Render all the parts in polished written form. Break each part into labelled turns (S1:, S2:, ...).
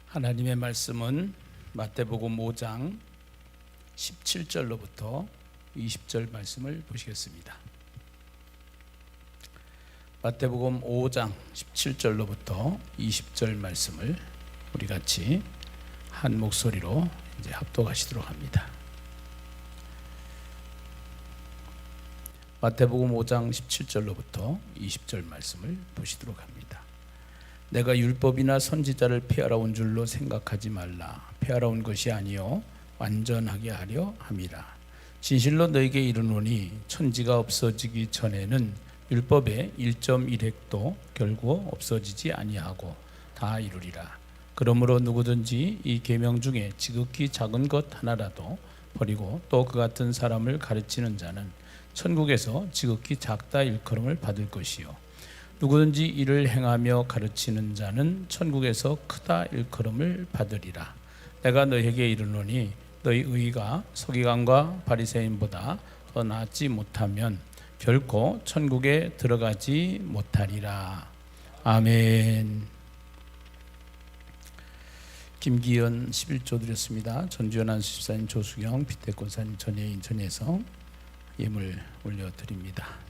S1: 하나님의 말씀은 마태복음 5장 17절로부터 20절 말씀을 보시겠습니다. 마태복음 5장 17절로부터 20절 말씀을 우리 같이 한 목소리로 이제 합독하시도록 합니다. 마태복음 5장 17절로부터 20절 말씀을 보시도록 합니다. 내가 율법이나 선지자를 폐하러 온 줄로 생각하지 말라. 폐하러 온 것이 아니요 완전하게 하려 함이라. 진실로 너에게 이르노니 천지가 없어지기 전에는 율법의 1.1획도 결국 없어지지 아니하고 다 이루리라. 그러므로 누구든지 이 계명 중에 지극히 작은 것 하나라도 버리고 또 그 같은 사람을 가르치는 자는 천국에서 지극히 작다 일컬음을 받을 것이요 누구든지 이를 행하며 가르치는 자는 천국에서 크다 일컬음을 받으리라. 내가 너희에게 이르노니 너희 의가 서기관과 바리새인보다 더 낫지 못하면 결코 천국에 들어가지 못하리라. 아멘. 김기현 11조 드렸습니다. 전주현 안수집사님, 조수경, 피태권사님, 전예인, 전예성 예물 올려드립니다.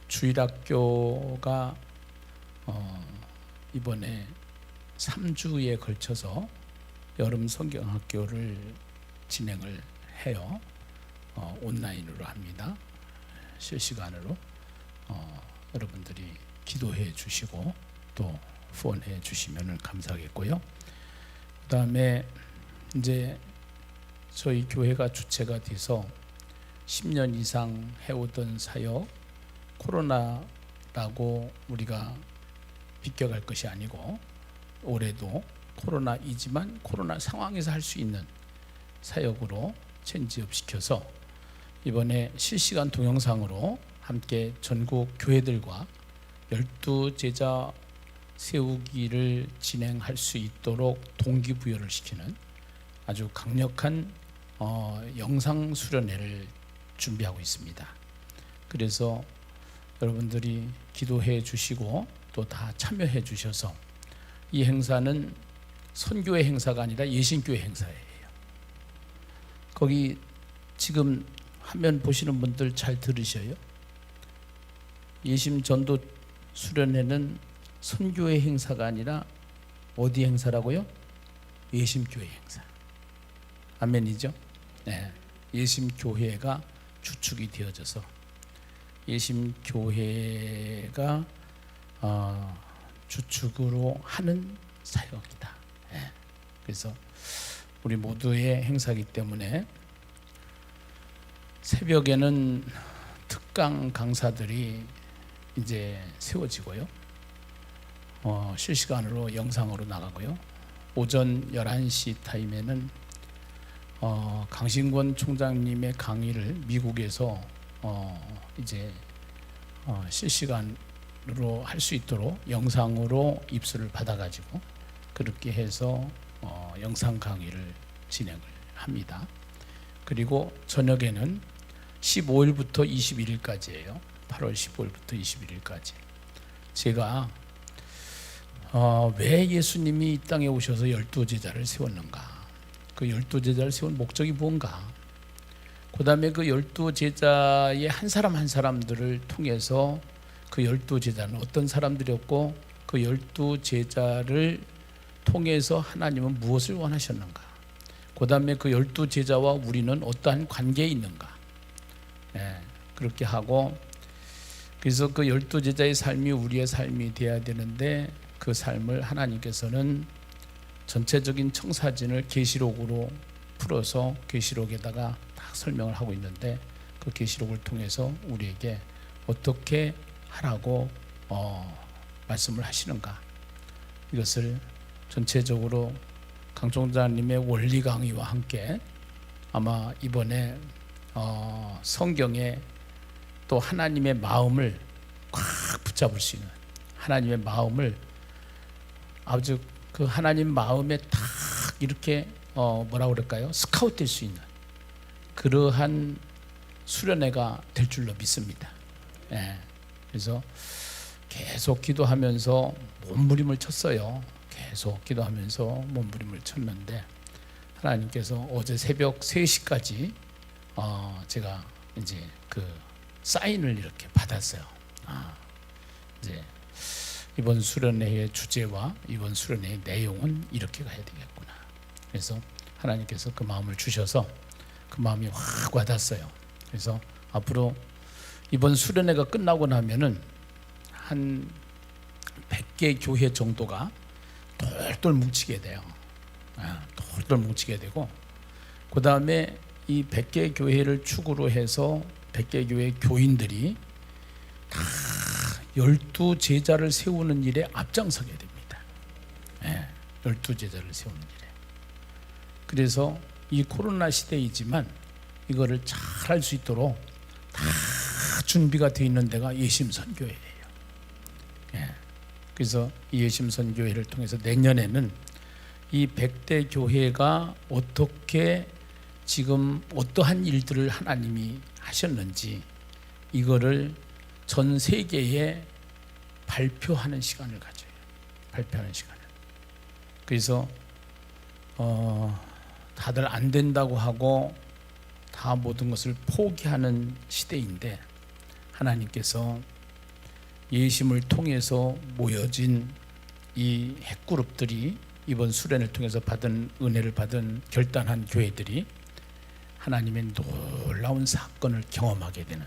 S1: 주일학교가 이번에 3주에 걸쳐서 여름 성경학교를 진행을 해요. 온라인으로 합니다. 실시간으로 여러분들이 기도해 주시고 또 후원해 주시면 감사하겠고요. 그 다음에 이제 저희 교회가 주체가 돼서 10년 이상 해오던 사역, 코로나라고 우리가 비껴갈 것이 아니고 올해도 코로나이지만 코로나 상황에서 할 수 있는 사역으로 체인지업 시켜서 이번에 실시간 동영상으로 함께 전국 교회들과 12제자 세우기를 진행할 수 있도록 동기부여를 시키는 아주 강력한 영상 수련회를 준비하고 있습니다. 그래서 여러분들이 기도해 주시고 또 다 참여해 주셔서 이 행사는 선교회 행사가 아니라 예신교회 행사예요. 거기 지금 화면 보시는 분들 잘 들으셔요. 예심 전도 수련회는 선교회 행사가 아니라 어디 행사라고요? 예심교회 행사. 아멘이죠? 네. 예심교회가 주축이 되어져서 예심교회가 주축으로 하는 사역이다. 네. 그래서 우리 모두의 행사이기 때문에 새벽에는 특강 강사들이 이제 세워지고요. 실시간으로 영상으로 나가고요. 오전 11시 타임에는 강신권 총장님의 강의를 미국에서 이제 실시간으로 할 수 있도록 영상으로 입수를 받아가지고 그렇게 해서 영상 강의를 진행을 합니다. 그리고 저녁에는 15일부터 21일까지예요. 8월 15일부터 21일까지. 제가 왜 예수님이 이 땅에 오셔서 12제자를 세웠는가? 그 12제자를 세운 목적이 뭔가? 그 다음에 그 12제자의 한 사람 한 사람들을 통해서 그 12제자는 어떤 사람들이었고 그 12제자를 통해서 하나님은 무엇을 원하셨는가? 그 다음에 그 12제자와 우리는 어떠한 관계에 있는가? 그렇게 하고 그래서 그 12제자의 삶이 우리의 삶이 되어야 되는데 그 삶을 하나님께서는 전체적인 청사진을 계시록으로 풀어서 계시록에다가 딱 설명을 하고 있는데 그 계시록을 통해서 우리에게 어떻게 하라고 말씀을 하시는가 이것을 전체적으로 강총장님의 원리 강의와 함께 아마 이번에 성경에 또 하나님의 마음을 꽉 붙잡을 수 있는 하나님의 마음을 아주 그 하나님 마음에 딱 이렇게 뭐라 그럴까요? 스카우트 될 수 있는 그러한 수련회가 될 줄로 믿습니다. 그래서 계속 기도하면서 몸부림을 쳤어요. 계속 기도하면서 몸부림을 쳤는데 하나님께서 어제 새벽 3시까지 제가 이제 그 사인을 이렇게 받았어요. 이제 이번 수련회의 주제와 이번 수련회의 내용은 이렇게 가야 되겠구나. 그래서 하나님께서 그 마음을 주셔서 그 마음이 확 와닿았어요. 그래서 앞으로 이번 수련회가 끝나고 나면은 한 100개 교회 정도가 똘똘 뭉치게 돼요. 똘똘 뭉치게 되고, 그 다음에 이 100개 교회를 축으로 해서 100개 교회 교인들이 다 12제자를 세우는 일에 앞장서게 됩니다. 12제자를 세우는 일에. 그래서 이 코로나 시대이지만 이거를 잘 할 수 있도록 다 준비가 되어 있는 데가 예심선교회예요. 그래서 이 예심선교회를 통해서 내년에는 이 100대 교회가 어떻게 지금 어떠한 일들을 하나님이 하셨는지 이거를 전 세계에 발표하는 시간을 가져요. 발표하는 시간을. 그래서 다들 안 된다고 하고 다 모든 것을 포기하는 시대인데, 하나님께서 예심을 통해서 모여진 이 핵그룹들이 이번 수련을 통해서 받은 은혜를 받은 결단한 교회들이 하나님의 놀라운 사건을 경험하게 되는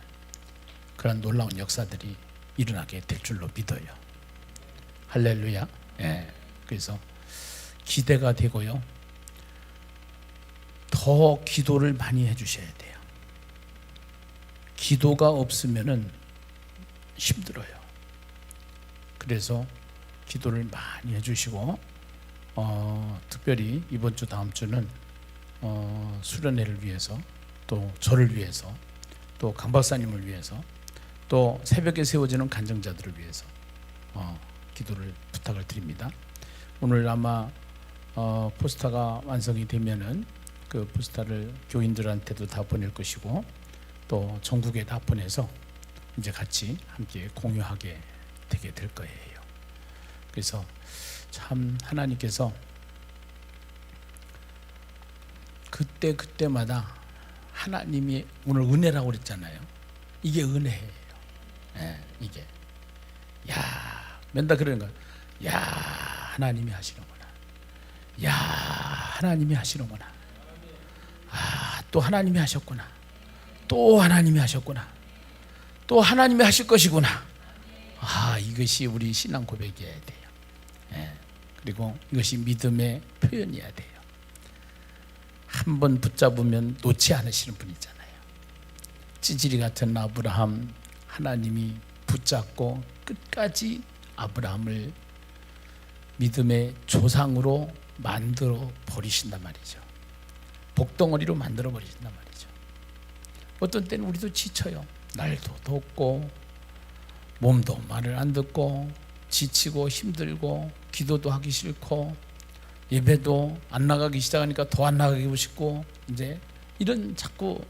S1: 그런 놀라운 역사들이 일어나게 될 줄로 믿어요. 할렐루야. 그래서 기대가 되고요. 더 기도를 많이 해주셔야 돼요. 기도가 없으면은 힘들어요. 그래서 기도를 많이 해주시고, 특별히 이번 주 다음 주는 수련회를 위해서, 또 저를 위해서, 또 강 박사님을 위해서, 또 새벽에 세워지는 간증자들을 위해서 기도를 부탁을 드립니다. 오늘 아마 포스터가 완성이 되면은 그 포스터를 교인들한테도 다 보낼 것이고, 또 전국에 다 보내서 이제 같이 함께 공유하게 되게 될 거예요. 그래서 참 하나님께서 그때마다 하나님이, 오늘 은혜라고 그랬잖아요. 이게 은혜예요. 이게 맨날 그러는 거야. 하나님이 하시는구나. 하나님이 하시는구나. 또 하나님이 하셨구나. 또 하나님이 하셨구나. 또 하나님이 하실 것이구나. 이것이 우리 신앙 고백이어야 돼요. 그리고 이것이 믿음의 표현이어야 돼요. 한번 붙잡으면 놓지 않으시는 분이잖아요. 찌질이 같은 아브라함, 하나님이 붙잡고 끝까지 아브라함을 믿음의 조상으로 만들어 버리신단 말이죠. 복덩어리로 만들어 버리신단 말이죠. 어떤 때는 우리도 지쳐요. 날도 덥고 몸도 말을 안 듣고 지치고 힘들고 기도도 하기 싫고 예배도 안 나가기 시작하니까 더 안 나가기 싶고, 이제 이런 자꾸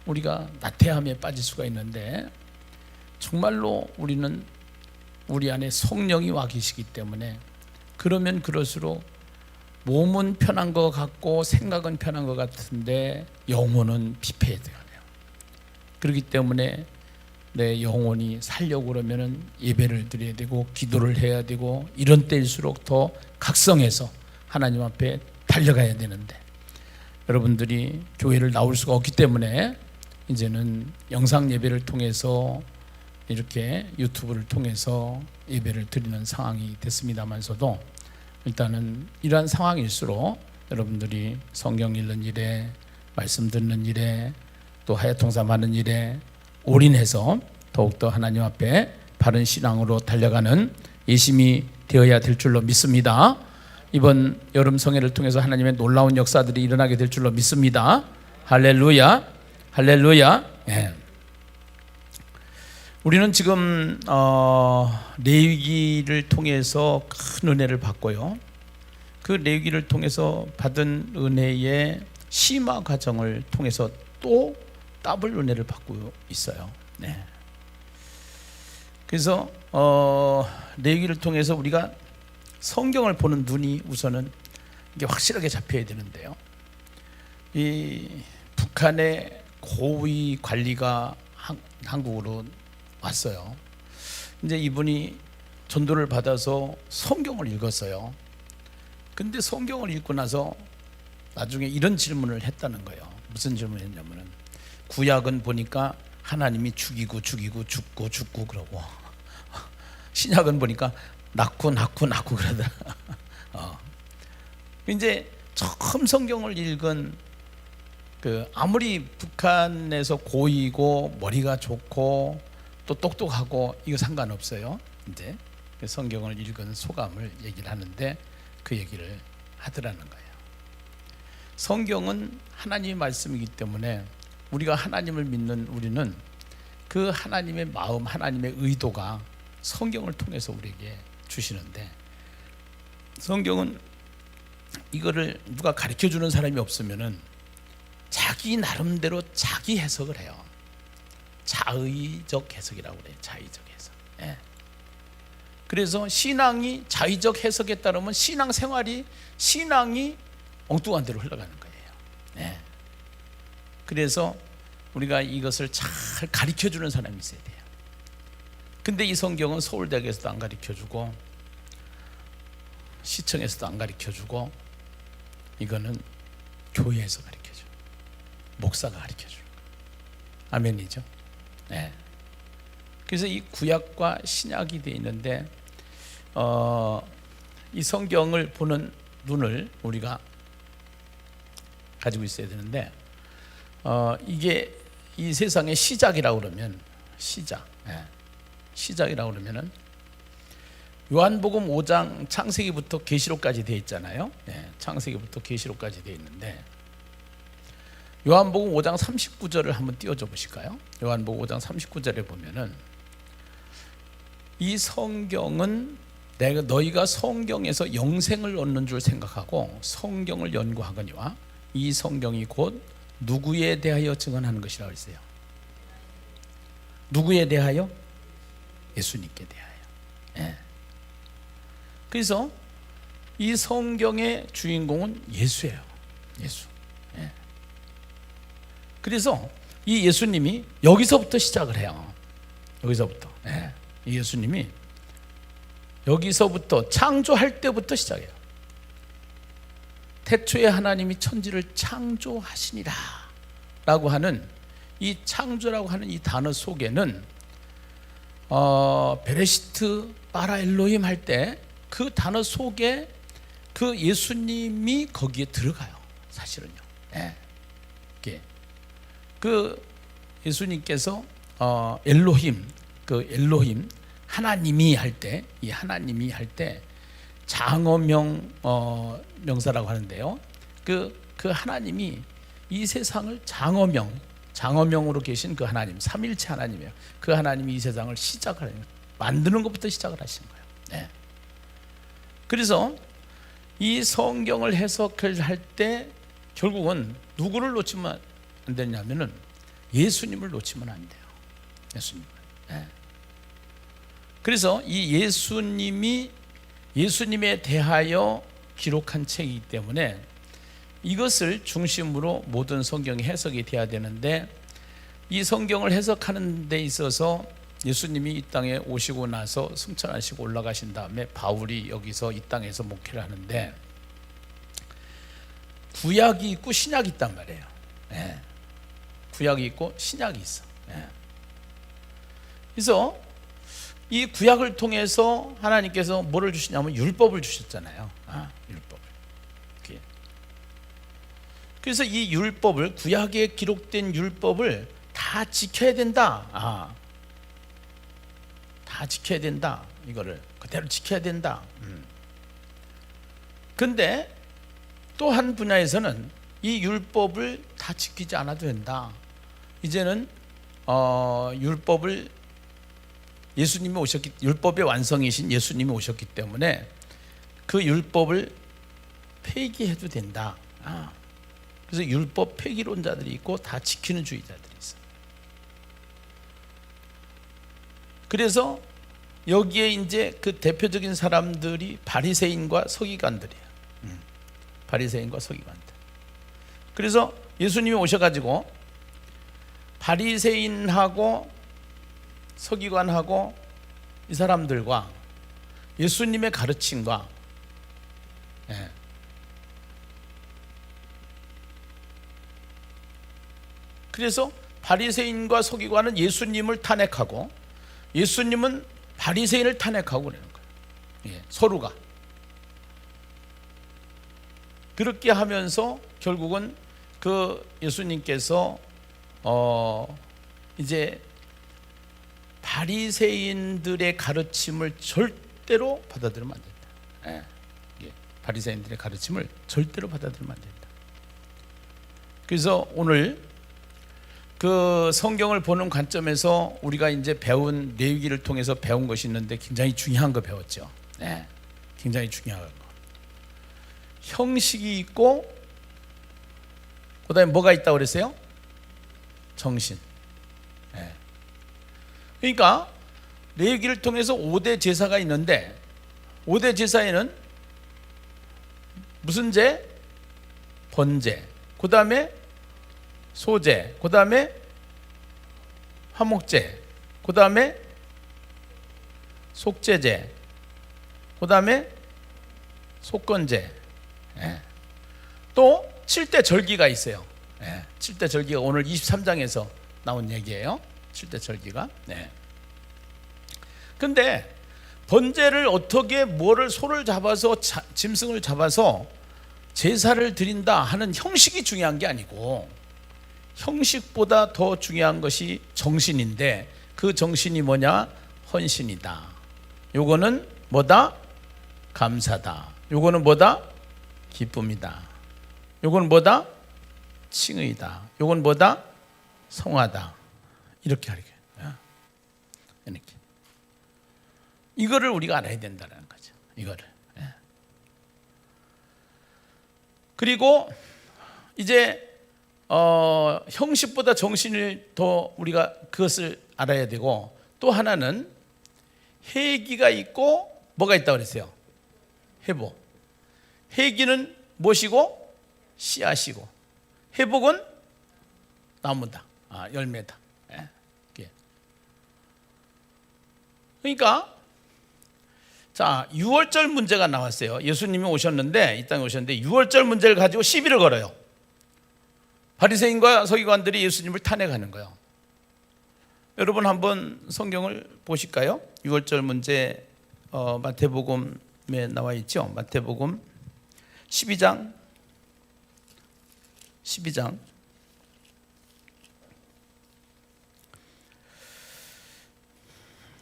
S1: 우리가 나태함에 빠질 수가 있는데, 정말로 우리는 우리 안에 성령이 와 계시기 때문에 그러면 그럴수록 몸은 편한 것 같고 생각은 편한 것 같은데 영혼은 피폐해져요. 그렇기 때문에 내 영혼이 살려고 그러면은 예배를 드려야 되고 기도를 해야 되고, 이런 때일수록 더 각성해서 하나님 앞에 달려가야 되는데, 여러분들이 교회를 나올 수가 없기 때문에 이제는 영상 예배를 통해서 이렇게 유튜브를 통해서 예배를 드리는 상황이 됐습니다만서도, 일단은 이러한 상황일수록 여러분들이 성경 읽는 일에, 말씀 듣는 일에, 또 하야통삼하는 일에 올인해서 더욱더 하나님 앞에 바른 신앙으로 달려가는 예심이 되어야 될 줄로 믿습니다. 이번 여름 성회를 통해서 하나님의 놀라운 역사들이 일어나게 될 줄로 믿습니다. 할렐루야, 할렐루야. 우리는 지금 레위기를 통해서 큰 은혜를 받고요. 그 레위기를 통해서 받은 은혜의 심화 과정을 통해서 또 더블 은혜를 받고 있어요. 그래서 레위기를 통해서 우리가 성경을 보는 눈이 우선은 이게 확실하게 잡혀야 되는데요. 이 북한의 고위 관리가 한국으로 왔어요. 이제 이분이 전도를 받아서 성경을 읽었어요. 근데 성경을 읽고 나서 나중에 이런 질문을 했다는 거예요. 무슨 질문을 했냐면은, 구약은 보니까 하나님이 죽이고 죽고 그러고, 신약은 보니까 낳고 그러다. 이제 처음 성경을 읽은 아무리 북한에서 고이고 머리가 좋고 또 똑똑하고 이거 상관없어요. 이제 성경을 읽은 소감을 얘기를 하는데 그 얘기를 하더라는 거예요. 성경은 하나님의 말씀이기 때문에 우리가 하나님을 믿는 우리는 그 하나님의 마음, 하나님의 의도가 성경을 통해서 우리에게 주시는데, 성경은 이거를 누가 가르쳐 주는 사람이 없으면은 자기 나름대로 자기 해석을 해요. 자의적 해석이라고 그래요. 자의적 해석. 예. 그래서 신앙이 자의적 해석에 따르면 신앙이 엉뚱한 대로 흘러가는 거예요. 예. 그래서 우리가 이것을 잘 가르쳐 주는 사람이 있어야 돼요. 근데 이 성경은 서울대학에서도 안 가르쳐 주고 시청에서도 안 가르쳐 주고, 이거는 교회에서 가르쳐 줘. 목사가 가르쳐 줘. 아멘이죠. 네. 그래서 이 구약과 신약이 되어 있는데, 이 성경을 보는 눈을 우리가 가지고 있어야 되는데, 이게 이 세상의 시작이라고 그러면 시작이라고 그러면은 요한복음 5장 창세기부터 계시록까지 되어 있잖아요. 창세기부터 계시록까지 되어 있는데, 요한복음 5장 39절을 한번 띄워줘 보실까요? 요한복음 5장 39절에 보면은, 이 성경은 너희가 성경에서 영생을 얻는 줄 생각하고 성경을 연구하거니와 이 성경이 곧 누구에 대하여 증언하는 것이라고 했어요. 누구에 대하여? 예수님께 대하여. 예. 그래서 이 성경의 주인공은 예수예요. 예수. 예. 그래서 이 예수님이 여기서부터 시작을 해요. 여기서부터. 예. 이 예수님이 여기서부터 창조할 때부터 시작해요. 태초에 하나님이 천지를 창조하시니라 라고 하는 이 창조라고 하는 이 단어 속에는 베레시트 바라 엘로힘 할 때 그 단어 속에 그 예수님이 거기에 들어가요. 사실은요. 예. 그 예수님께서 엘로힘, 그 엘로힘 하나님이 할 때, 이 하나님이 할 때 장어명 명사라고 하는데요. 그 하나님이 이 세상을 장어명으로 계신 그 하나님, 삼일체 하나님이에요. 그 하나님이 이 세상을 시작을 해요. 만드는 것부터 시작을 하신 거예요. 네. 그래서 이 성경을 해석을 할 때 결국은 누구를 놓치면 안 되냐면은 예수님을 놓치면 안 돼요. 예수님을. 네. 그래서 이 예수님에 대하여 기록한 책이기 때문에 이것을 중심으로 모든 성경이 해석이 돼야 되는데, 이 성경을 해석하는 데 있어서 예수님이 이 땅에 오시고 나서 승천하시고 올라가신 다음에 바울이 여기서 이 땅에서 목회를 하는데, 구약이 있고 신약이 있단 말이에요. 네. 구약이 있고 신약이 있어. 네. 그래서 이 구약을 통해서 하나님께서 뭐를 주시냐면 율법을 주셨잖아요. 율법을. 그래서 이 율법을, 구약에 기록된 율법을 다 지켜야 된다. 다 지켜야 된다. 이거를 그대로 지켜야 된다. 근데 또 한 분야에서는 이 율법을 다 지키지 않아도 된다. 이제는 율법을 율법의 완성이신 예수님이 오셨기 때문에 그 율법을 폐기해도 된다. 그래서 율법 폐기론자들이 있고 다 지키는 주의자들이 있어요. 그래서 여기에 이제 그 대표적인 사람들이 바리새인과 서기관들이에요. 바리새인과 서기관들. 그래서 예수님이 오셔가지고 바리새인하고 서기관하고 이 사람들과 예수님의 가르침과 그래서 바리새인과 서기관은 예수님을 탄핵하고 예수님은 바리새인을 탄핵하고 그러는 거예요. 서로가 그렇게 하면서 결국은 그 예수님께서 이제 바리새인들의 가르침을 절대로 받아들이면 안 된다. 바리새인들의 가르침을 절대로 받아들이면 안 된다. 그래서 오늘 그 성경을 보는 관점에서 우리가 이제 배운 레위기를 통해서 배운 것이 있는데 굉장히 중요한 거 배웠죠. 굉장히 중요한 거. 형식이 있고 그다음에 뭐가 있다고 그랬어요? 정신. 그러니까 레위기를 통해서 5대 제사가 있는데 5대 제사에는 무슨 제? 번제. 그다음에 소제. 그다음에 화목제. 그다음에 속죄제. 그다음에 속건제. 또 7대 절기가 있어요. 7대 절기가 오늘 23장에서 나온 얘기예요. 7대 절기가. 근데 번제를 어떻게 뭐를 소를 잡아서 짐승을 잡아서 제사를 드린다 하는 형식이 중요한 게 아니고 형식보다 더 중요한 것이 정신인데 그 정신이 뭐냐? 헌신이다. 요거는 뭐다? 감사다. 요거는 뭐다? 기쁨이다. 요건 뭐다? 칭의다. 요건 뭐다? 성화다. 이렇게 하게. 이렇게. 이거를 우리가 알아야 된다는 거죠. 이거를. 그리고 이제 형식보다 정신을 더 우리가 그것을 알아야 되고 또 하나는 회기가 있고 뭐가 있다고 그랬어요? 회복. 회기는 무엇이고? 씨앗이고 회복은 나무다. 열매다. 그러니까 자 6월절 문제가 나왔어요. 예수님이 오셨는데 이 땅에 오셨는데 6월절 문제를 가지고 시비를 걸어요. 바리새인과 서기관들이 예수님을 탄핵하는 거예요. 여러분 한번 성경을 보실까요? 6월절 문제 마태복음에 나와 있죠. 마태복음 12장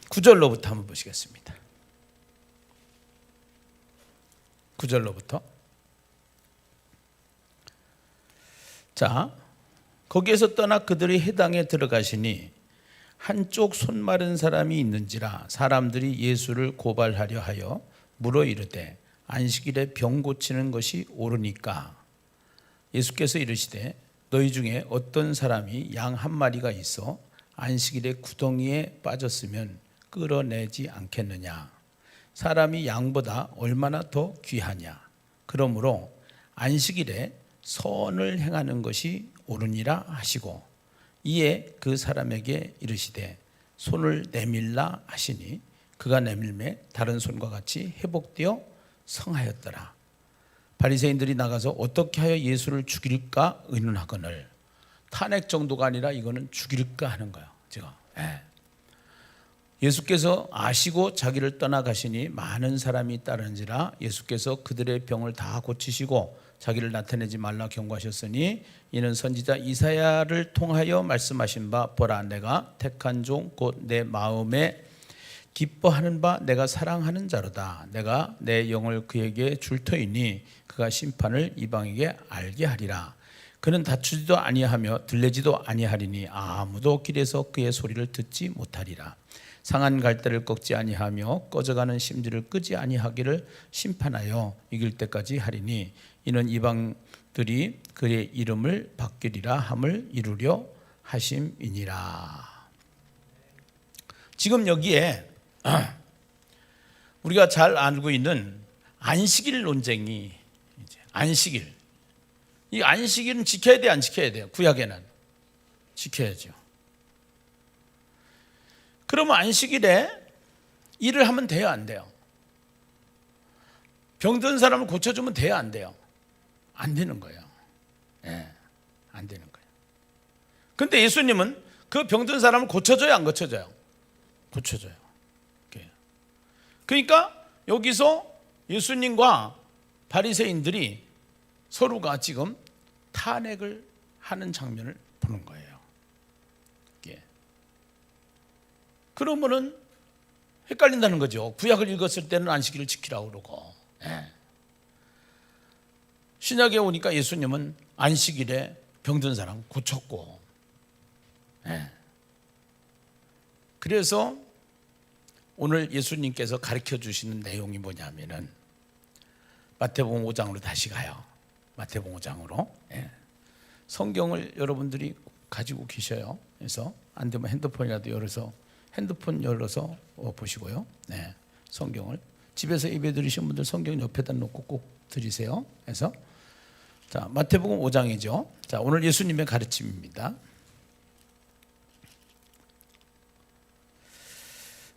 S1: 9절로부터 한번 보시겠습니다. 9절로부터. 자, 거기에서 떠나 그들이 회당에 들어가시니 한쪽 손 마른 사람이 있는지라 사람들이 예수를 고발하려 하여 물어 이르되 안식일에 병 고치는 것이 옳으니까. 예수께서 이르시되 너희 중에 어떤 사람이 양 한 마리가 있어 안식일에 구덩이에 빠졌으면 끌어내지 않겠느냐. 사람이 양보다 얼마나 더 귀하냐. 그러므로 안식일에 선을 행하는 것이 옳으니라 하시고 이에 그 사람에게 이르시되 손을 내밀라 하시니 그가 내밀매 다른 손과 같이 회복되어 성하였더라. 바리새인들이 나가서 어떻게 하여 예수를 죽일까 의논하거늘. 탄핵 정도가 아니라 이거는 죽일까 하는 거예요. 제가. 예수께서 아시고 자기를 떠나가시니 많은 사람이 따르는지라 예수께서 그들의 병을 다 고치시고 자기를 나타내지 말라 경고하셨으니 이는 선지자 이사야를 통하여 말씀하신 바 보라 내가 택한 종 곧 내 마음에 기뻐하는 바 내가 사랑하는 자로다. 내가 내 영을 그에게 줄 터이니 그가 심판을 이방에게 알게 하리라. 그는 다투지도 아니하며 들레지도 아니하리니 아무도 길에서 그의 소리를 듣지 못하리라. 상한 갈대를 꺾지 아니하며 꺼져가는 심지를 끄지 아니하기를 심판하여 이길 때까지 하리니 이는 이방들이 그의 이름을 바뀌리라 함을 이루려 하심이니라. 지금 여기에 우리가 잘 알고 있는 안식일 논쟁이 이제 안식일. 이 안식일은 지켜야 돼, 안 지켜야 돼요? 구약에는 지켜야죠. 그러면 안식일에 일을 하면 돼요, 안 돼요? 병든 사람을 고쳐주면 돼요, 안 돼요? 안 되는 거예요. 예, 안 되는 거예요. 근데 예수님은 그 병든 사람을 고쳐줘요, 안 고쳐줘요? 고쳐줘요. 그러니까 여기서 예수님과 바리새인들이 서로가 지금 탄핵을 하는 장면을 보는 거예요. 그러면은 헷갈린다는 거죠. 구약을 읽었을 때는 안식일을 지키라고 그러고, 신약에 오니까 예수님은 안식일에 병든 사람 고쳤고, 그래서 오늘 예수님께서 가르쳐 주시는 내용이 뭐냐면은 마태복음 5장으로 다시 가요. 마태복음 5장으로. 성경을 여러분들이 가지고 계셔요. 그래서 안 되면 핸드폰 열어서 보시고요. 성경을 집에서 예배 드리신 분들 성경 옆에다 놓고 꼭 드리세요. 그래서 자, 마태복음 5장이죠. 자, 오늘 예수님의 가르침입니다.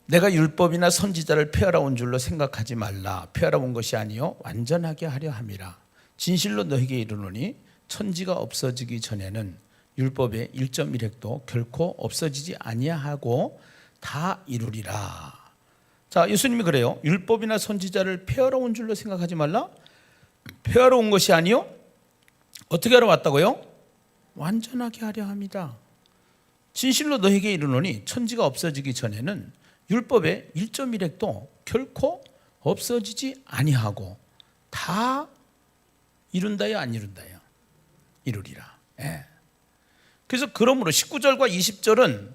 S1: 내가 율법이나 선지자를 폐하러 온 줄로 생각하지 말라. 폐하러 온 것이 아니요 완전하게 하려 함이라. 진실로 너에게 이르노니 천지가 없어지기 전에는 율법의 1.1획도 결코 없어지지 아니하고 다 이루리라. 자, 예수님이 그래요. 율법이나 선지자를 폐하러 온 줄로 생각하지 말라. 폐하러 온 것이 아니요 어떻게 하러 왔다고요? 완전하게 하려 합니다. 진실로 너에게 이르노니 천지가 없어지기 전에는 율법의 1.1획도 결코 없어지지 아니하고 다 이룬다요, 안 이룬다요? 이루리라. 그래서 그러므로 19절과 20절은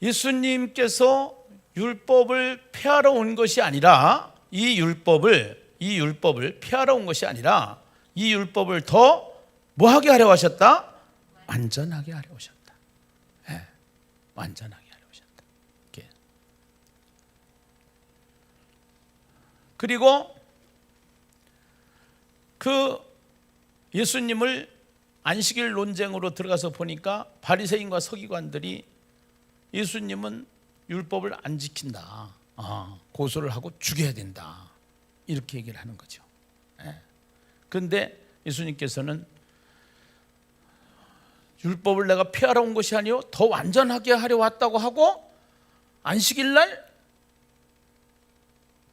S1: 예수님께서 율법을 폐하러 온 것이 아니라 이 율법을 폐하러 온 것이 아니라 이 율법을 더 뭐하게 하려 하셨다? 완전하게 하려 하셨다. 완전하게 하려 하셨다. 그리고 그 예수님을 안식일 논쟁으로 들어가서 보니까 바리새인과 서기관들이 예수님은 율법을 안 지킨다. 고소를 하고 죽여야 된다. 이렇게 얘기를 하는 거죠. 그런데 예수님께서는 율법을 내가 폐하러 온 것이 아니요 더 완전하게 하려 왔다고 하고 안식일 날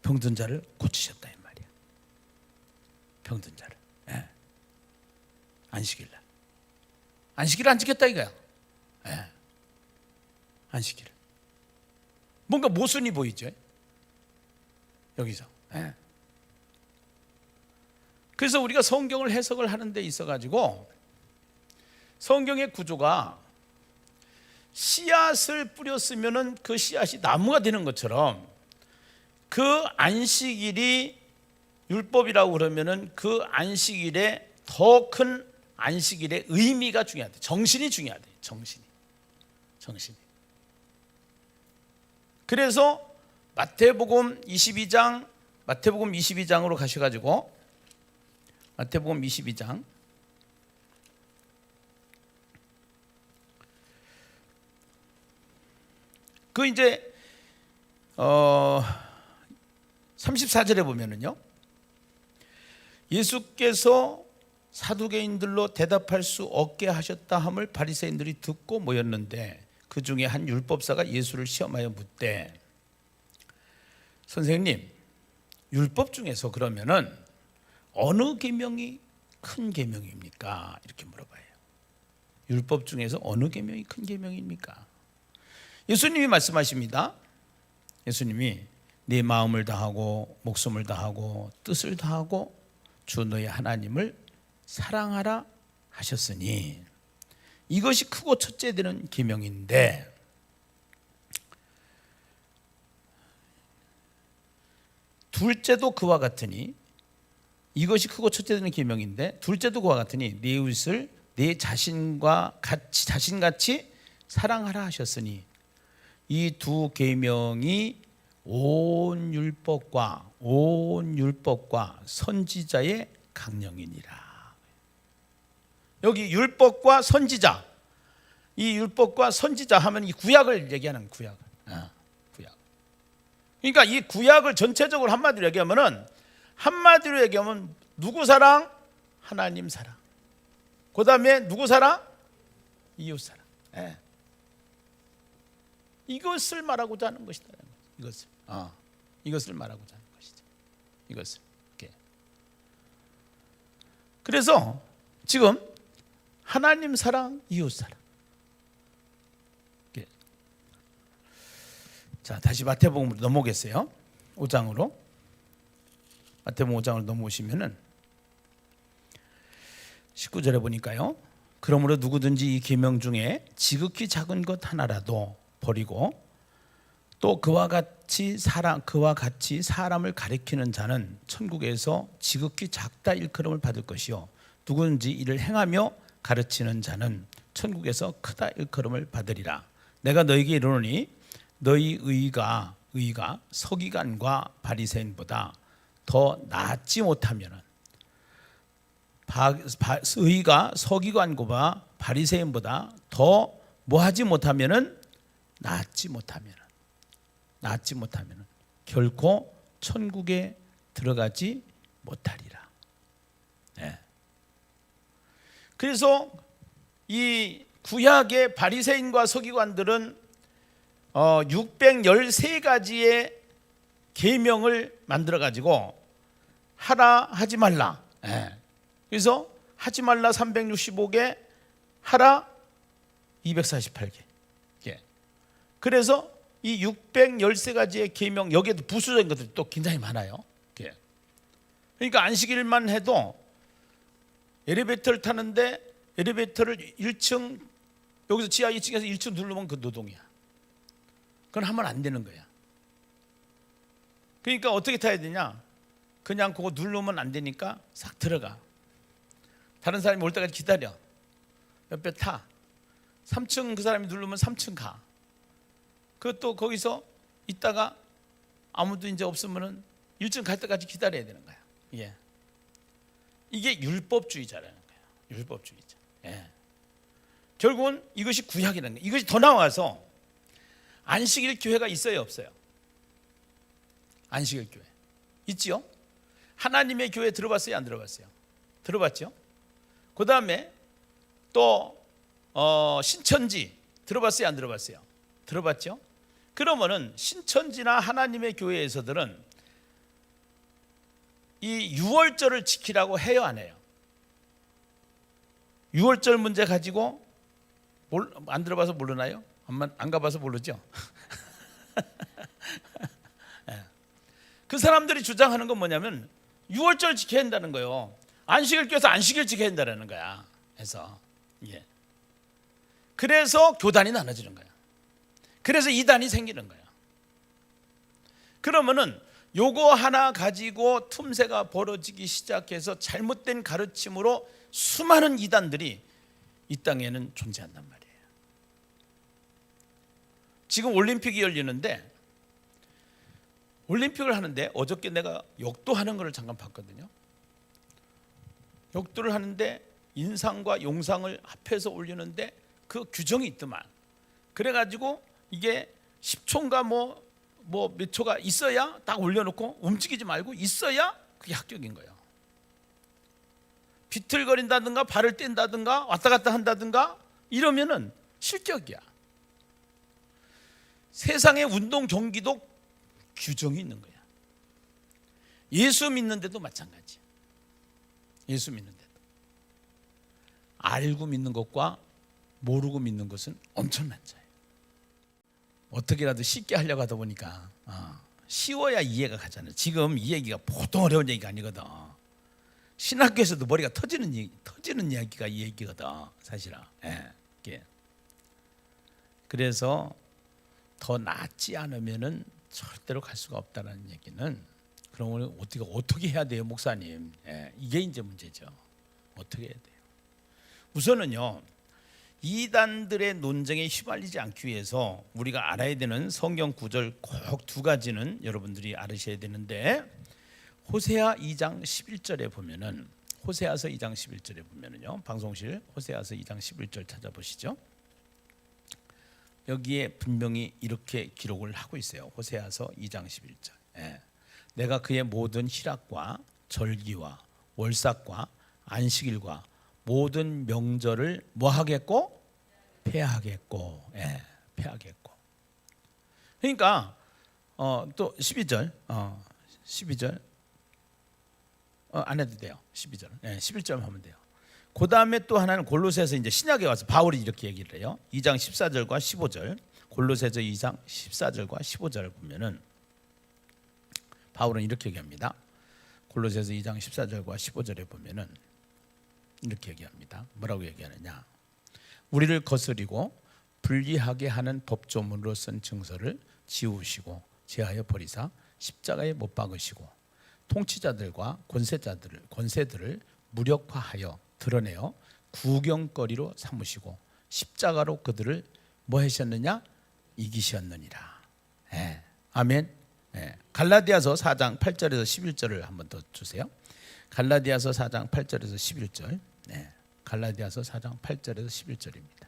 S1: 병든 자를 고치셨다 이 말이야. 병든 자를. 안식일 날. 안식일을 안 지켰다 이거야. 안식일을. 뭔가 모순이 보이죠. 여기서. 그래서 우리가 성경을 해석을 하는 데 있어가지고 성경의 구조가 씨앗을 뿌렸으면은 그 씨앗이 나무가 되는 것처럼 그 안식일이 율법이라고 그러면은 그 안식일에 더 큰 안식일의 의미가 중요하대. 정신이 중요하대. 정신이. 그래서 마태복음 22장으로 가셔가지고 마태복음 22장 그 이제 34절에 보면은요 예수께서 사두개인들로 대답할 수 없게 하셨다 함을 바리새인들이 듣고 모였는데 그 중에 한 율법사가 예수를 시험하여 묻되 선생님 율법 중에서 그러면은 어느 계명이 큰 계명입니까? 이렇게 물어봐요. 율법 중에서 어느 계명이 큰 계명입니까? 예수님이 말씀하십니다. 예수님이 네 마음을 다하고 목숨을 다하고 뜻을 다하고 주 너의 하나님을 사랑하라 하셨으니 이것이 크고 첫째 되는 계명인데 둘째도 그와 같으니 이것이 크고 첫째 되는 계명인데 둘째도 그와 같으니 네 이웃을 네 자신같이 사랑하라 하셨으니 이 두 계명이 온 율법과 선지자의 강령이니라. 여기 율법과 선지자, 이 율법과 선지자 하면 이 구약을 얘기하는 구약. 그러니까 이 구약을 전체적으로 한마디로 얘기하면 누구 사랑? 하나님 사랑. 그 다음에 누구 사랑? 이웃 사랑. 이것을 말하고자 하는 것이다. 이것을 말하고자 하는 것이죠. 이것을. 그래서 지금 하나님 사랑, 이웃 사랑. 자, 다시 마태복음으로 넘어오겠어요. 5장으로. 마태복음 5장으로 넘어오시면은 19절에 보니까요. 그러므로 누구든지 이 계명 중에 지극히 작은 것 하나라도 버리고 또 그와 같이 사람을 가리키는 자는 천국에서 지극히 작다 일컬음을 받을 것이요 누구든지 이를 행하며 가르치는 자는 천국에서 크다 일컬음을 받으리라. 내가 너희에게 이르노니 너희 의가 서기관과 바리새인보다 더 낫지 못하면은 의가 서기관과 바리새인보다 더 뭐하지 못하면은 낫지 못하면은 결코 천국에 들어가지 못하리라. 그래서 이 구약의 바리새인과 서기관들은 613가지의 계명을 만들어 가지고 하라 하지 말라. 그래서 하지 말라 365개, 하라 248개. 그래서 이 613가지의 계명, 여기에도 부수적인 것들이 또 굉장히 많아요. 그러니까 안식일만 해도 엘리베이터를 타는데 엘리베이터를 1층, 여기서 지하 2층에서 1층 누르면 그 노동이야. 그건 하면 안 되는 거야. 그러니까 어떻게 타야 되냐? 그냥 그거 누르면 안 되니까 싹 들어가. 다른 사람이 올 때까지 기다려. 옆에 타. 3층 그 사람이 누르면 3층 가. 그것도 거기서 있다가 아무도 이제 없으면은 1층 갈 때까지 기다려야 되는 거야. 이게 율법주의자라는 거야. 율법주의자. 결국은 이것이 구약이라는 거야. 이것이 더 나와서 안식일 교회가 있어요, 없어요? 안식일 교회 있지요? 하나님의 교회 들어봤어요, 안 들어봤어요? 들어봤죠? 그 다음에 또 신천지 들어봤어요, 안 들어봤어요? 들어봤죠? 그러면은 신천지나 하나님의 교회에서들은 이 유월절을 지키라고 해요, 안 해요? 유월절 문제 가지고 안 들어봐서 모르나요? 안 가봐서 모르죠? 그 사람들이 주장하는 건 뭐냐면 유월절 지켜야 한다는 거예요. 안식일 껴서 안식일 지켜야 한다는 거야. 그래서 교단이 나눠지는 거야. 그래서 이단이 생기는 거야. 그러면은 요거 하나 가지고 틈새가 벌어지기 시작해서 잘못된 가르침으로 수많은 이단들이 이 땅에는 존재한단 말이에요. 지금 올림픽이 열리는데 올림픽을 하는데 어저께 내가 역도하는 것을 잠깐 봤거든요. 역도를 하는데 인상과 용상을 합해서 올리는데 그 규정이 있더만. 그래가지고 이게 10초인가 뭐 몇 초가 있어야 딱 올려놓고 움직이지 말고 있어야 그게 합격인 거예요. 비틀거린다든가 발을 뗀다든가 왔다 갔다 한다든가 이러면은 실격이야. 세상의 운동 경기도 규정이 있는 거야. 예수 믿는데도 마찬가지야. 예수 믿는데도 알고 믿는 것과 모르고 믿는 것은 엄청난 차이야. 어떻게라도 쉽게 하려고 하다 보니까 쉬워야 이해가 가잖아요. 지금 이 얘기가 보통 어려운 얘기가 아니거든. 신학교에서도 머리가 터지는 이야기가 이 얘기거든, 사실은. 그래서 더 낫지 않으면은 절대로 갈 수가 없다는 얘기는, 그러면 어떻게 해야 돼요, 목사님? 이게 이제 문제죠. 어떻게 해야 돼요? 우선은요, 이단들의 논쟁에 휘말리지 않기 위해서 우리가 알아야 되는 성경 구절 꼭 두 가지는 여러분들이 알으셔야 되는데, 호세아 2장 11절에 보면은, 호세아서 2장 11절에 보면은요, 방송실 호세아서 2장 11절 찾아보시죠. 여기에 분명히 이렇게 기록을 하고 있어요. 호세아서 2장 11절. 내가 그의 모든 희락과 절기와 월삭과 안식일과 모든 명절을 뭐 하겠고? 폐하겠고. 폐하겠고. 그러니까 또 12절. 12절. 안 해도 돼요. 12절. 11절 하면 돼요. 그 다음에 또 하나는 골로새서 이제 신약에 와서 바울이 이렇게 얘기를 해요. 2장 14절과 15절. 골로새서 2장 14절과 15절을 보면은 바울은 이렇게 얘기합니다. 골로새서 2장 14절과 15절에 보면은 이렇게 얘기합니다. 뭐라고 얘기하느냐? 우리를 거스리고 불리하게 하는 법조문으로 쓴 증서를 지우시고 제하여 버리사 십자가에 못 박으시고 통치자들과 권세들을 무력화하여 드러내어 구경거리로 삼으시고 십자가로 그들을 뭐 하셨느냐? 이기셨느니라. 아멘. 갈라디아서 4장 8절에서 11절을 한번 더 주세요. 갈라디아서 4장 8절에서 11절. 갈라디아서 4장 8절에서 11절입니다.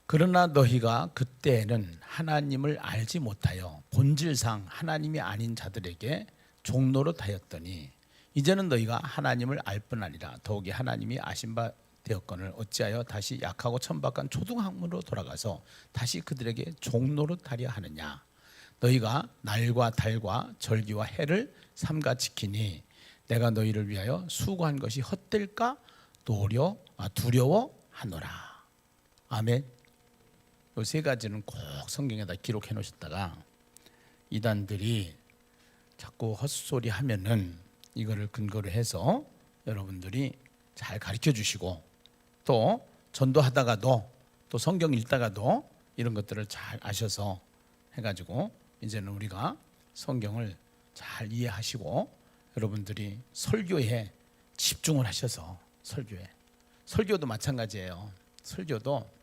S1: 그러나 너희가 그때에는 하나님을 알지 못하여 본질상 하나님이 아닌 자들에게 종노릇하였더니 이제는 너희가 하나님을 알 뿐 아니라 더욱이 하나님이 아신 바 되었거늘 어찌하여 다시 약하고 천박한 초등학문으로 돌아가서 다시 그들에게 종노릇하려 하느냐? 너희가 날과 달과 절기와 해를 삼가 지키니 내가 너희를 위하여 수고한 것이 헛될까 두려워하노라. 아멘. 이 세 가지는 꼭 성경에다 기록해 놓으셨다가 이단들이 자꾸 헛소리 하면은 이거를 근거로 해서 여러분들이 잘 가르쳐 주시고 또 전도하다가도 또 성경 읽다가도 이런 것들을 잘 아셔서 해가지고 이제는 우리가 성경을 잘 이해하시고 여러분들이 설교에 집중을 하셔서 설교도 마찬가지예요. 설교도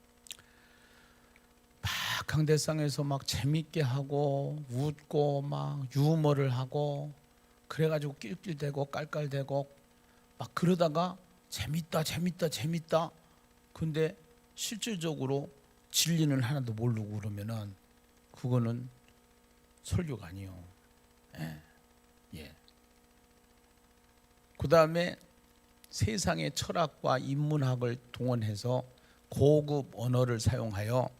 S1: 막 강대상에서 막 재밌게 하고 웃고 막 유머를 하고 그래가지고 낄낄대고 깔깔대고 막 그러다가 재밌다 근데 실질적으로 진리는 하나도 모르고 그러면은 그거는 설교가 아니요. 그 다음에 세상의 철학과 인문학을 동원해서 고급 언어를 사용하여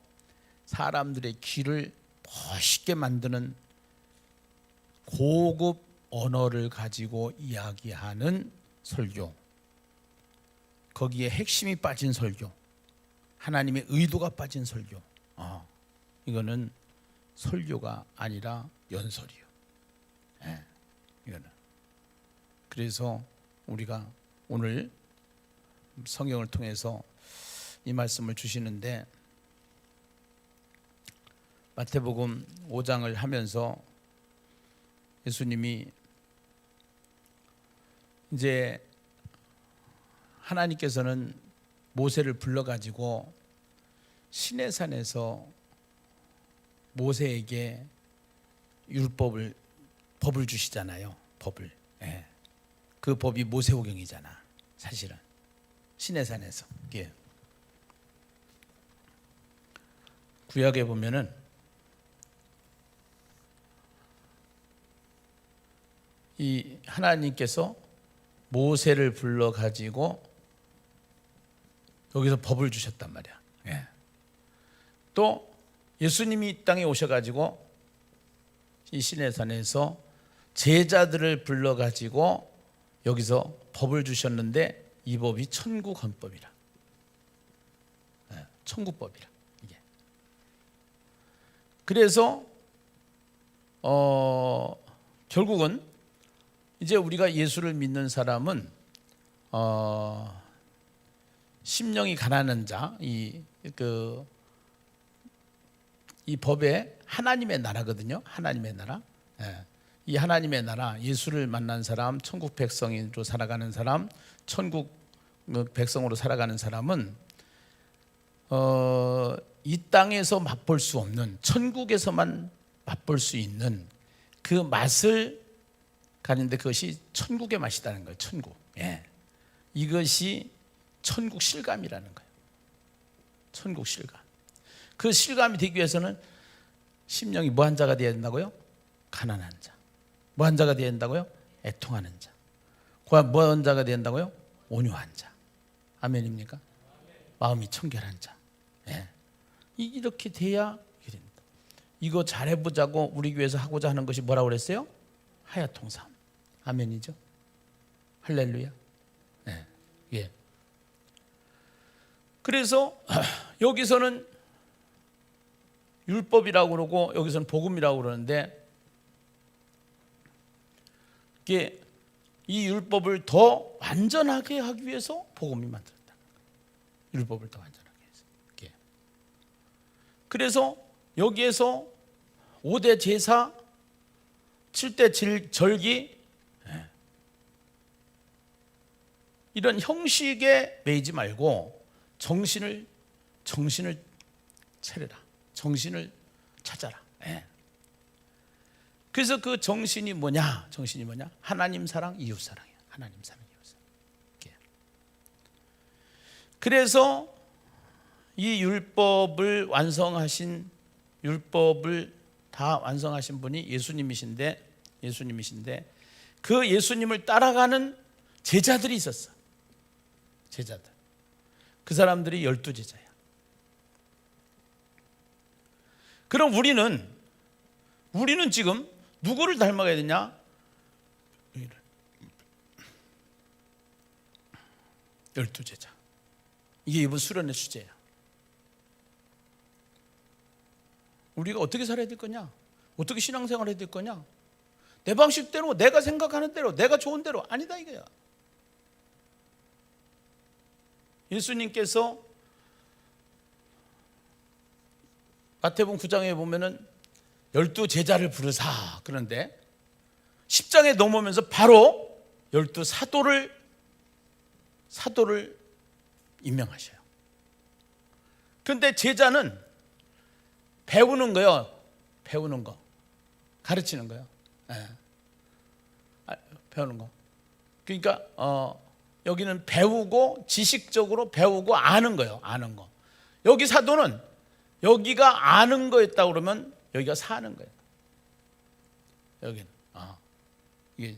S1: 사람들의 귀를 멋있게 만드는 고급 언어를 가지고 이야기하는 설교, 거기에 핵심이 빠진 설교, 하나님의 의도가 빠진 설교, 이거는 설교가 아니라 연설이요. 이거는. 그래서 우리가 오늘 성경을 통해서 이 말씀을 주시는데 마태복음 5장을 하면서 예수님이 이제 하나님께서는 모세를 불러가지고 시내산에서 모세에게 법을 주시잖아요. 법을. 그 법이 모세오경이잖아. 사실은 시내산에서. 구약에 보면은 이 하나님께서 모세를 불러 가지고 여기서 법을 주셨단 말이야. 또 예수님이 이 땅에 오셔가지고 이 시내산에서 제자들을 불러 가지고 여기서 법을 주셨는데 이 법이 천국 헌법이라. 천국법이라 이게. 그래서 결국은 이제 우리가 예수를 믿는 사람은 심령이 가난한 자, 이 법에 하나님의 나라거든요. 하나님의 나라. 이 하나님의 나라, 예수를 만난 사람, 천국 백성으로 살아가는 사람, 천국 백성으로 살아가는 사람은 이 땅에서 맛볼 수 없는 천국에서만 맛볼 수 있는 그 맛을 가는데 그것이 천국의 맛이라는 거예요. 천국. 예. 이것이 천국 실감이라는 거예요. 천국 실감. 그 실감이 되기 위해서는 심령이 뭐한 자가 되어야 된다고요? 가난한 자. 뭐한 자가 되어야 된다고요? 애통하는 자. 뭐한 자가 되어야 된다고요? 온유한 자. 아멘입니까? 마음이 청결한 자. 예. 이렇게 돼야 이게 됩니다. 이거 잘해보자고 우리 교회에서 하고자 하는 것이 뭐라고 그랬어요? 하야통삼. 아멘이죠? 할렐루야. 예. 예. 그래서 여기서는 율법이라고 그러고 여기서는 복음이라고 그러는데 이게 이 율법을 더 완전하게 하기 위해서 복음이 만들었다. 율법을 더 완전하게 해서. 이게. 그래서 여기에서 5대 제사, 7대 절기 이런 형식에 매이지 말고 정신을 차려라. 정신을 찾아라. 예. 그래서 그 정신이 뭐냐? 하나님 사랑, 이웃 사랑이야. 하나님 사랑, 이웃 사랑. 이렇게. 그래서 이 율법을 다 완성하신 분이 예수님이신데 그 예수님을 따라가는 제자들이 있었어. 제자들. 그 사람들이 12제자야. 그럼 우리는 지금 누구를 닮아가야 되냐? 12제자. 이게 이번 수련의 주제야. 우리가 어떻게 살아야 될 거냐? 어떻게 신앙생활 해야 될 거냐? 내 방식대로, 내가 생각하는 대로, 내가 좋은 대로 아니다 이거야. 예수님께서 마태복음 9장에 보면은 12제자를 부르사 그런데 10장에 넘어오면서 바로 12사도를 임명하셔요. 그런데 제자는 배우는 거요. 배우는 거. 가르치는 거요. 예. 배우는 거. 그러니까 여기는 배우고 지식적으로 배우고 아는 거예요. 아는 거. 여기 사도는 여기가 아는 거였다 그러면 여기가 사는 거예요. 여기는 이게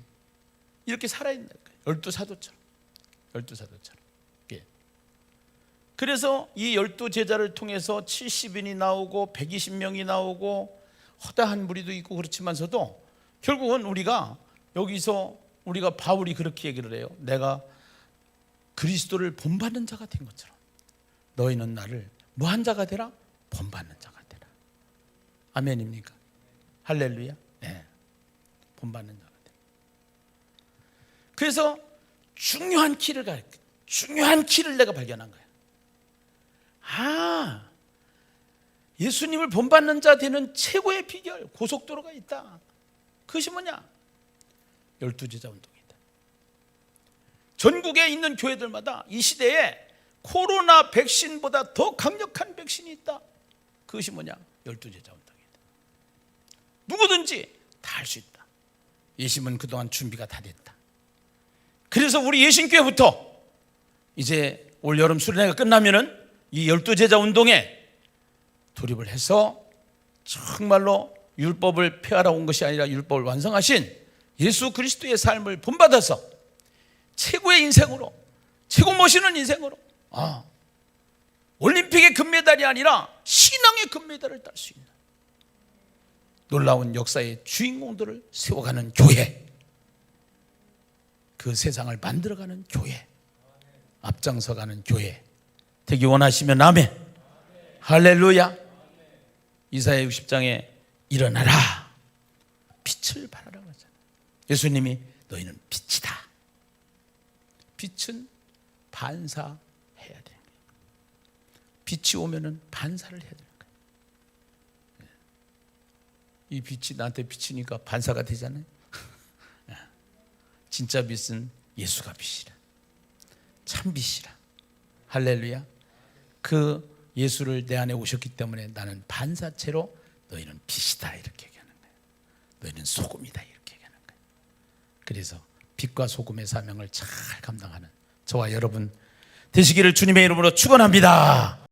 S1: 이렇게 살아야 된다. 12사도처럼. 예. 그래서 이 12제자를 통해서 70인이 나오고 120명이 나오고 허다한 무리도 있고 그렇지만서도 결국은 우리가 여기서 우리가 바울이 그렇게 얘기를 해요. 내가 그리스도를 본받는 자가 된 것처럼 너희는 나를 뭐한 자가 되라? 본받는 자가 되라. 아멘입니까? 할렐루야. 네. 본받는 자가 되라. 그래서 중요한 키를 내가 발견한 거야. 예수님을 본받는 자 되는 최고의 비결, 고속도로가 있다. 그것이 뭐냐? 12제자 운동이다. 전국에 있는 교회들마다 이 시대에 코로나 백신보다 더 강력한 백신이 있다. 그것이 뭐냐? 12제자 운동이다. 누구든지 다 할 수 있다. 예심은 그동안 준비가 다 됐다. 그래서 우리 예신교회부터 이제 올 여름 수련회가 끝나면은 이 12제자 운동에 돌입을 해서 정말로 율법을 폐하러 온 것이 아니라 율법을 완성하신 예수 그리스도의 삶을 본받아서 최고의 인생으로, 최고 멋있는 인생으로 올림픽의 금메달이 아니라 신앙의 금메달을 딸 수 있는 놀라운 역사의 주인공들을 세워가는 교회, 그 세상을 만들어가는 교회, 앞장서가는 교회 되기 원하시면 아멘. 할렐루야. 이사야 60장에 일어나라, 빛을 발하라고 하잖아요. 예수님이 너희는 빛이다. 빛은 반사해야 되는 거예요. 빛이 오면은 반사를 해야 되는 거예요. 이 빛이 나한테 비치니까 반사가 되잖아요. 진짜 빛은 예수가 빛이라. 참 빛이라. 할렐루야. 그 예수를 내 안에 오셨기 때문에 나는 반사체로 너희는 빛이다 이렇게 얘기하는 거예요. 너희는 소금이다 이렇게 얘기하는 거예요. 그래서 빛과 소금의 사명을 잘 감당하는 저와 여러분 되시기를 주님의 이름으로 축원합니다.